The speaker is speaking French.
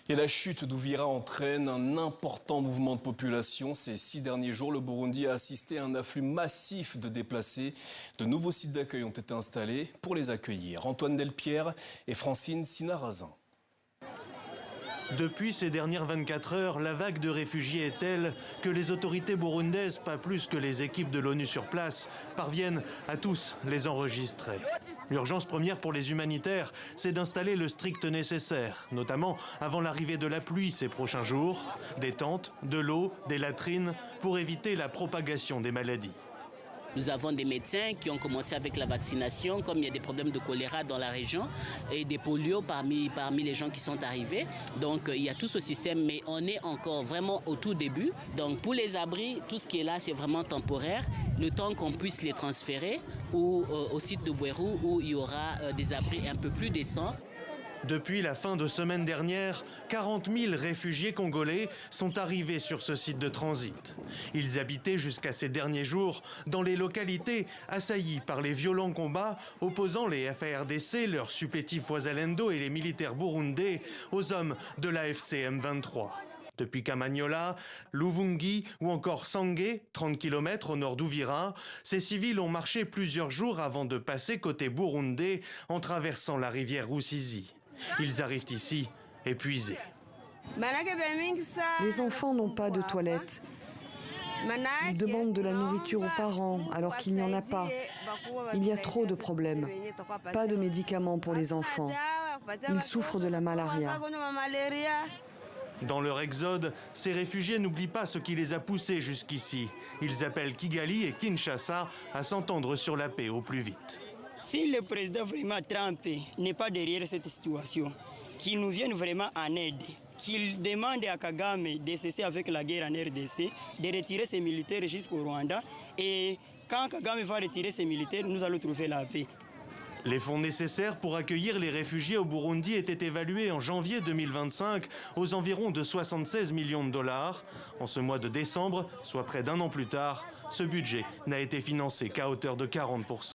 Et la chute d'Ouvira entraîne un important mouvement de population. Ces 6 derniers jours, le Burundi a assisté à un afflux massif de déplacés. De nouveaux sites d'accueil ont été installés pour les accueillir. Antoine Delpierre et Francine Sinarazin. Depuis ces dernières 24 heures, la vague de réfugiés est telle que les autorités burundaises, pas plus que les équipes de l'ONU sur place, parviennent à tous les enregistrer. L'urgence première pour les humanitaires, c'est d'installer le strict nécessaire, notamment avant l'arrivée de la pluie ces prochains jours, des tentes, de l'eau, des latrines, pour éviter la propagation des maladies. Nous avons des médecins qui ont commencé avec la vaccination, comme il y a des problèmes de choléra dans la région et des polio parmi les gens qui sont arrivés. Donc il y a tout ce système, mais on est encore vraiment au tout début. Donc pour les abris, tout ce qui est là, c'est vraiment temporaire. Le temps qu'on puisse les transférer ou au site de Bouérou où il y aura des abris un peu plus décents. Depuis la fin de semaine dernière, 40 000 réfugiés congolais sont arrivés sur ce site de transit. Ils habitaient jusqu'à ces derniers jours dans les localités assaillies par les violents combats opposant les FARDC, leurs supplétifs Wazalendo et les militaires burundais aux hommes de l'AFC M23. Depuis Kamanyola, Luvungi ou encore Sangé, 30 km au nord d'Ouvira, ces civils ont marché plusieurs jours avant de passer côté burundais en traversant la rivière Rusizi. Ils arrivent ici épuisés. Les enfants n'ont pas de toilettes. Ils demandent de la nourriture aux parents alors qu'il n'y en a pas. Il y a trop de problèmes. Pas de médicaments pour les enfants. Ils souffrent de la malaria. Dans leur exode, ces réfugiés n'oublient pas ce qui les a poussés jusqu'ici. Ils appellent Kigali et Kinshasa à s'entendre sur la paix au plus vite. Si le président vraiment Trump n'est pas derrière cette situation, qu'il nous vienne vraiment en aide, qu'il demande à Kagame de cesser avec la guerre en RDC, de retirer ses militaires jusqu'au Rwanda, et quand Kagame va retirer ses militaires, nous allons trouver la paix. Les fonds nécessaires pour accueillir les réfugiés au Burundi étaient évalués en janvier 2025 aux environs de 76 millions de dollars. En ce mois de décembre, soit près d'un an plus tard, ce budget n'a été financé qu'à hauteur de 40%.